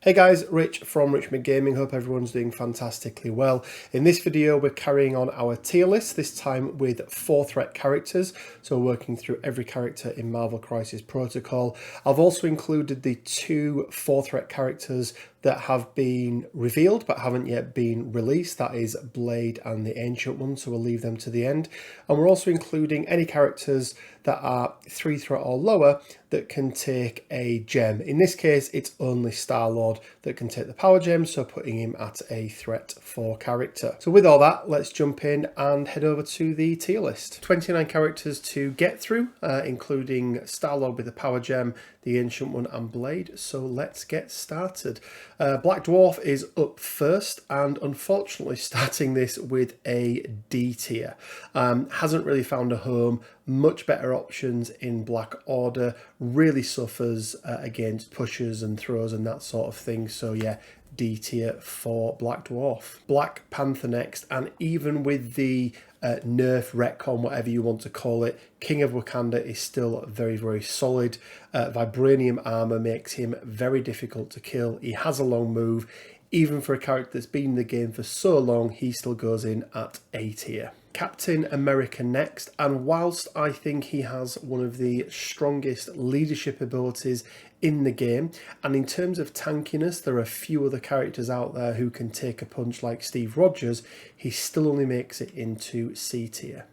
Hey guys, Rich from RichMid Gaming. Hope everyone's doing fantastically well. In this video, we're carrying on our tier list, this time with 4 threat characters. So we're working through every character in Marvel Crisis Protocol. I've also included the 2 4 threat characters that have been revealed but haven't yet been released. That is Blade and the Ancient One, so we'll leave them to the end. And we're also including any characters that are 3 threat or lower that can take a gem. In this case, it's only Star-Lord that can take the power gem, so putting him at a threat 4 character. So with all that, let's jump in and head over to the tier list. 29 characters to get through, including Star-Lord with the power gem, the Ancient One and Blade. So let's get started. Black Dwarf is up first, and unfortunately starting this with a D tier. Hasn't really found a home. Much better options in Black Order, really suffers against pushes and throws and that sort of thing. So yeah, D tier for Black Dwarf. Black Panther next, and even with the nerf, retcon, whatever you want to call it, King of Wakanda is still very, very solid. Vibranium armor makes him very difficult to kill. He has a long move. Even for a character that's been in the game for so long, he still goes in at A tier. Captain America next, and whilst I think he has one of the strongest leadership abilities in the game, and in terms of tankiness, there are a few other characters out there who can take a punch like Steve Rogers, he still only makes it into C tier.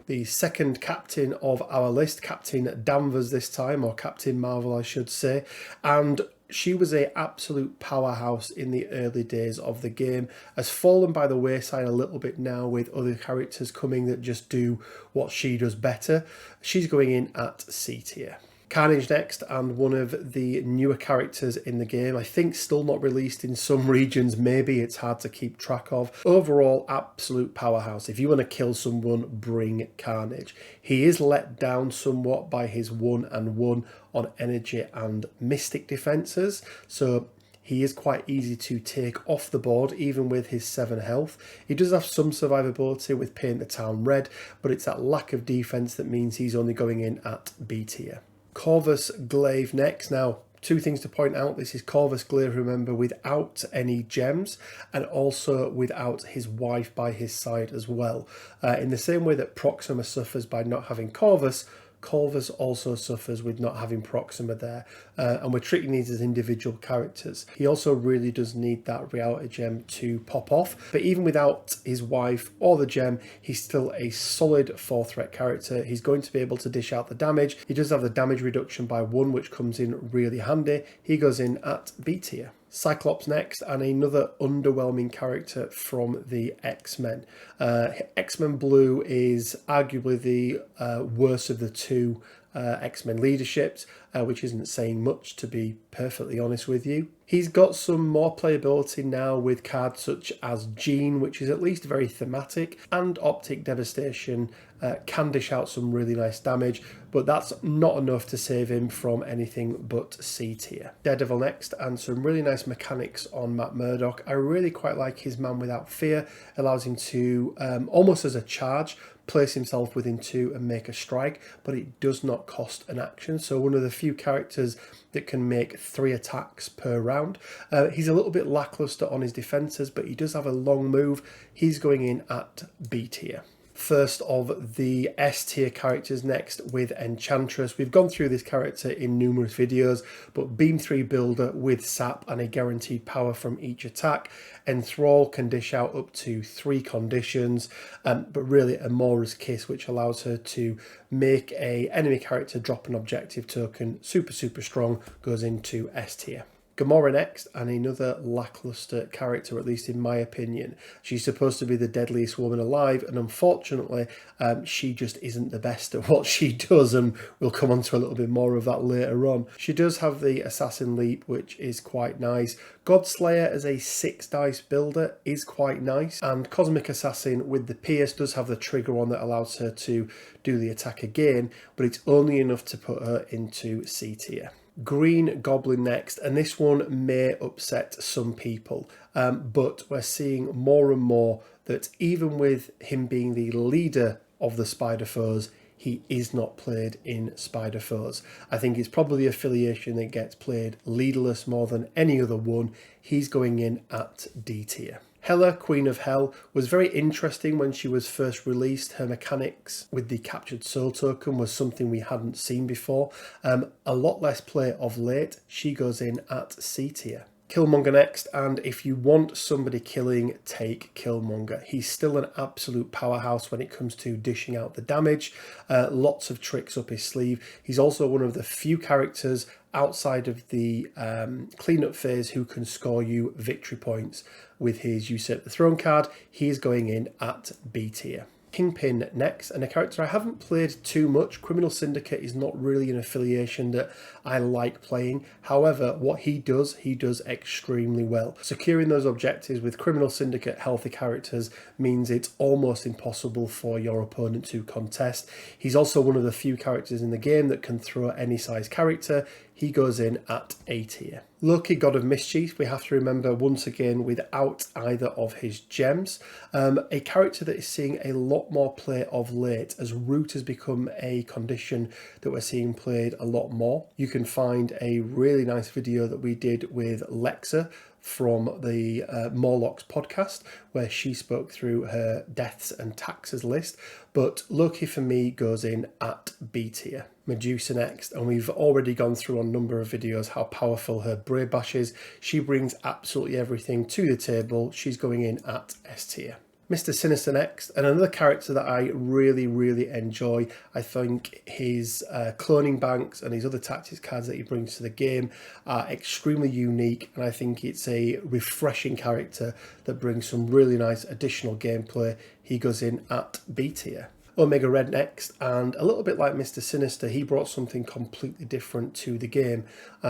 The second captain of our list, Captain Danvers this time, or Captain Marvel I should say, and she was an absolute powerhouse in the early days of the game, has fallen by the wayside a little bit now with other characters coming that just do what she does better. She's going in at C tier. Carnage next, and one of the newer characters in the game. I think still not released in some regions, maybe it's hard to keep track of. Overall, absolute powerhouse. If you want to kill someone, bring Carnage. He is let down somewhat by his 1/1 on energy and mystic defenses, so he is quite easy to take off the board, even with his 7 health. He does have some survivability with Paint the Town Red, but it's that lack of defense that means he's only going in at B tier. Corvus Glaive next. Now, 2 things to point out. This is Corvus Glaive, remember, without any gems, and also without his wife by his side as well. In the same way that Proxima suffers by not having Corvus, Corvus also suffers with not having Proxima there, and we're treating these as individual characters. He also really does need that reality gem to pop off, but even without his wife or the gem, he's still a solid 4 threat character. He's going to be able to dish out the damage. He does have the damage reduction by 1, which comes in really handy. He goes in at B tier. Cyclops next, and another underwhelming character from the X-Men. X-Men Blue is arguably the worst of the 2 X-Men leaderships, which isn't saying much, to be perfectly honest with you. He's got some more playability now with cards such as Jean, which is at least very thematic, and Optic Devastation can dish out some really nice damage, but that's not enough to save him from anything but C tier. Daredevil next, and some really nice mechanics on Matt Murdock. I really quite like his Man Without Fear, allows him to, almost as a charge, place himself within 2 and make a strike, but it does not cost an action. So one of the few characters that can make 3 attacks per round. He's a little bit lackluster on his defenses, but he does have a long move. He's going in at B tier. First of the S tier characters next with Enchantress. We've gone through this character in numerous videos, but Beam 3 builder with sap and a guaranteed power from each attack. Enthrall can dish out up to 3 conditions, but really Amora's Kiss, which allows her to make a enemy character drop an objective token. Super, super strong, goes into S tier. Gamora next, and another lackluster character, at least in my opinion. She's supposed to be the deadliest woman alive, and unfortunately, she just isn't the best at what she does, and we'll come on to a little bit more of that later on. She does have the Assassin Leap, which is quite nice. Godslayer as a 6 dice builder is quite nice, and Cosmic Assassin with the Pierce does have the trigger one that allows her to do the attack again, but it's only enough to put her into C tier. Green Goblin next, and this one may upset some people, but we're seeing more and more that even with him being the leader of the Spider Foes, he is not played in Spider-Foes. I think it's probably the affiliation that gets played leaderless more than any other one. He's going in at D tier. Hela, Queen of Hell, was very interesting when she was first released. Her mechanics with the captured soul token was something we hadn't seen before. A lot less play of late. She goes in at C tier. Killmonger next, and if you want somebody killing, take Killmonger. He's still an absolute powerhouse when it comes to dishing out the damage. Lots of tricks up his sleeve. He's also one of the few characters outside of the cleanup phase who can score you victory points with his Usurp the Throne card. He is going in at B tier. Kingpin next, and a character I haven't played too much. Criminal Syndicate is not really an affiliation that I like playing. However, what he does extremely well. Securing those objectives with Criminal Syndicate healthy characters means it's almost impossible for your opponent to contest. He's also one of the few characters in the game that can throw any size character. He goes in at A tier. Loki, God of Mischief, we have to remember once again without either of his gems. A character that is seeing a lot more play of late as Root has become a condition that we're seeing played a lot more. You can find a really nice video that we did with Lexa from the Morlocks podcast, where she spoke through her deaths and taxes list. But Loki for me goes in at B tier. Medusa next, and we've already gone through on a number of videos how powerful her Brave Bash is. She brings absolutely everything to the table. She's going in at S tier. Mr. Sinister next, and another character that I really enjoy. I think his cloning banks and his other tactics cards that he brings to the game are extremely unique, and I think it's a refreshing character that brings some really nice additional gameplay. He goes in at B tier. Omega Red next, and a little bit like Mr. Sinister, he brought something completely different to the game.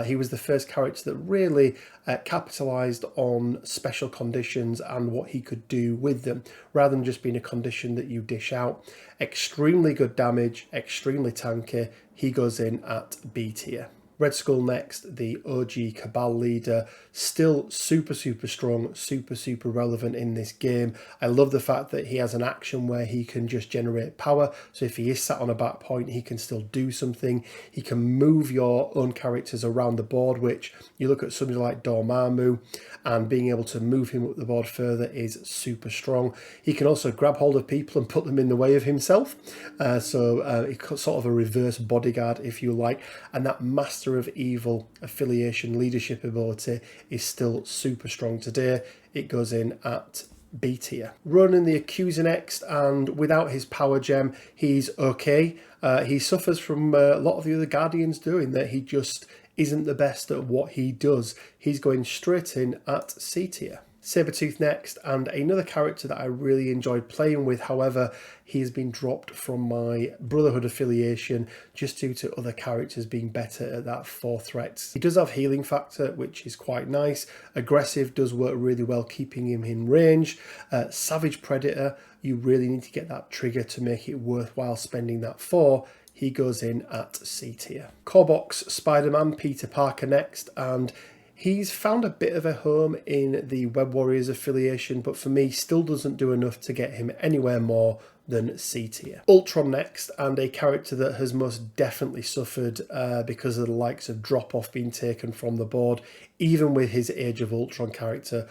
He was the first character that really capitalised on special conditions and what he could do with them, rather than just being a condition that you dish out. Extremely good damage, extremely tanky. He goes in at B tier. Red Skull next, the OG Cabal leader, still super strong, super relevant in this game. I love the fact that he has an action where he can just generate power, so if he is sat on a back point, he can still do something. He can move your own characters around the board, which you look at somebody like Dormammu, and being able to move him up the board further is super strong. He can also grab hold of people and put them in the way of himself, so it's sort of a reverse bodyguard, if you like, and that Master of Evil affiliation leadership ability is still super strong today. It goes in at B tier. Ronan the Accuser next, and without his power gem, he's okay. He suffers from a lot of the other Guardians doing that. He just isn't the best at what he does. He's going straight in at C tier. Sabretooth next, and another character that I really enjoyed playing with. However, he has been dropped from my Brotherhood affiliation just due to other characters being better at that 4 threats. He does have healing factor, which is quite nice. Aggressive does work really well, keeping him in range. Savage Predator, you really need to get that trigger to make it worthwhile spending that 4. He goes in at C tier. Corbox Spider-Man, Peter Parker next, and he's found a bit of a home in the Web Warriors affiliation, but for me still doesn't do enough to get him anywhere more than C tier. Ultron next, and a character that has most definitely suffered because of the likes of Drop-Off being taken from the board. Even with his Age of Ultron character,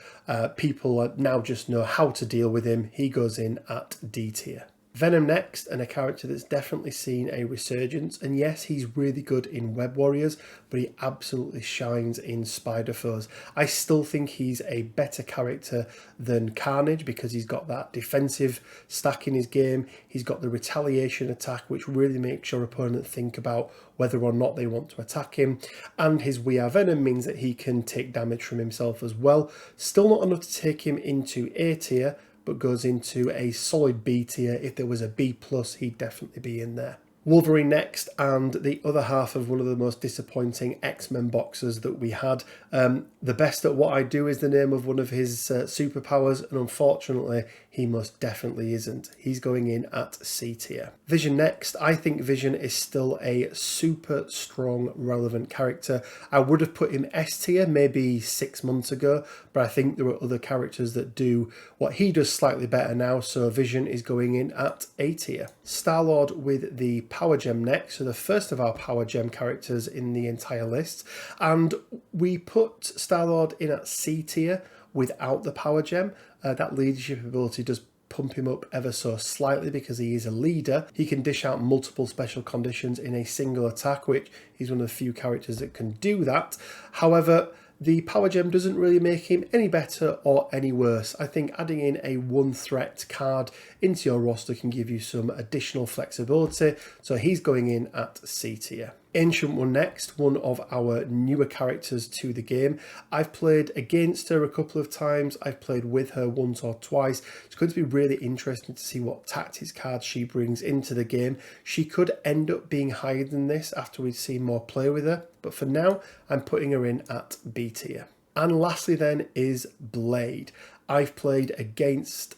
people now just know how to deal with him. He goes in at D tier. Venom next, and a character that's definitely seen a resurgence, and yes, he's really good in Web Warriors, but he absolutely shines in Spider-Foes. I still think he's a better character than Carnage because he's got that defensive stack in his game. He's got the retaliation attack, which really makes your opponent think about whether or not they want to attack him, and his We Are Venom means that he can take damage from himself as well. Still not enough to take him into A tier, but goes into a solid B tier. If there was a B+, he'd definitely be in there. Wolverine next, and the other half of one of the most disappointing X-Men boxes that we had. The best at what I do is the name of one of his superpowers, and unfortunately he most definitely isn't. He's going in at C tier. Vision next. I think Vision is still a super strong, relevant character. I would have put him S tier maybe 6 months ago, but I think there are other characters that do what he does slightly better now, so Vision is going in at A tier. Star-Lord with the Power Gem next, so the first of our Power Gem characters in the entire list, and we put Star-Lord in at C tier without the Power Gem. That leadership ability does pump him up ever so slightly because he is a leader. He can dish out multiple special conditions in a single attack, which he's one of the few characters that can do that. However, the Power Gem doesn't really make him any better or any worse. I think adding in a 1-threat card into your roster can give you some additional flexibility, so he's going in at C tier. Ancient One next, one of our newer characters to the game. I've played against her a couple of times. I've played with her once or twice. It's going to be really interesting to see what tactics cards she brings into the game. She could end up being higher than this after we've seen more play with her, but for now, I'm putting her in at B tier. And lastly then is Blade. I've played against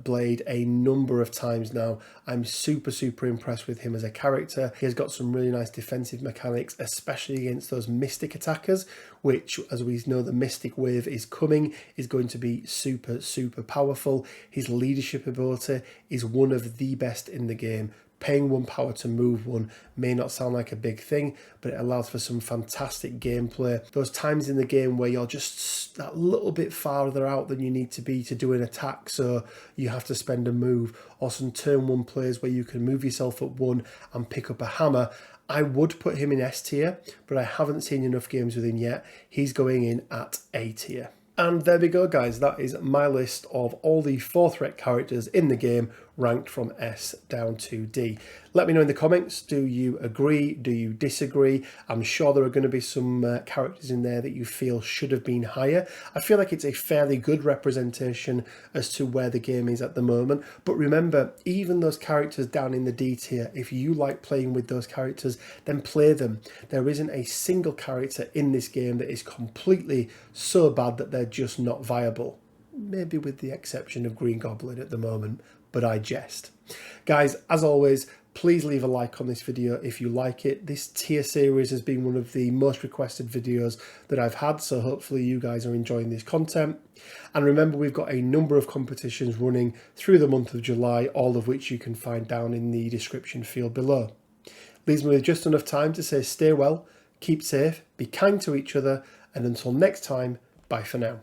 Blade a number of times now. I'm super impressed with him as a character. He has got some really nice defensive mechanics, especially against those Mystic attackers, which, as we know, the Mystic wave is coming, is going to be super powerful. His leadership ability is one of the best in the game. Paying 1 power to move 1 may not sound like a big thing, but it allows for some fantastic gameplay. Those times in the game where you're just that little bit farther out than you need to be to do an attack, so you have to spend a move, or some turn 1 plays where you can move yourself up 1 and pick up a hammer. I would put him in S tier, but I haven't seen enough games with him yet. He's going in at A tier. And there we go, guys. That is my list of all the 4-threat characters in the game ranked from S down to D. Let me know in the comments, do you agree? Do you disagree? I'm sure there are going to be some characters in there that you feel should have been higher. I feel like it's a fairly good representation as to where the game is at the moment. But remember, even those characters down in the D tier, if you like playing with those characters, then play them. There isn't a single character in this game that is completely so bad that they're just not viable. Maybe with the exception of Green Goblin at the moment, but I jest. Guys, as always, please leave a like on this video if you like it. This tier series has been one of the most requested videos that I've had, so hopefully you guys are enjoying this content. And remember, we've got a number of competitions running through the month of July, all of which you can find down in the description field below. Leaves me with just enough time to say stay well, keep safe, be kind to each other, and until next time, bye for now.